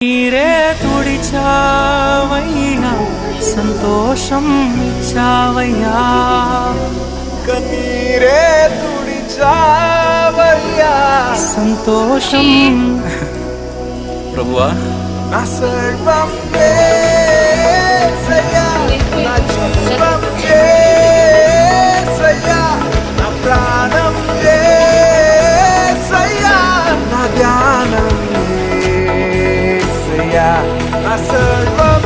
నీరే తుడిచావయ్యా సంతోషం ఇచ్చావయ్యా కన్నీరే తుడిచావయ్యా సంతోషం ప్రభువా నా సర్వం యేసయ్యా నా జీవం యేసయ్యా నా ప్రాణం యేసయ్యా నా ధ్యానం యేసయ్యా నా సర్వం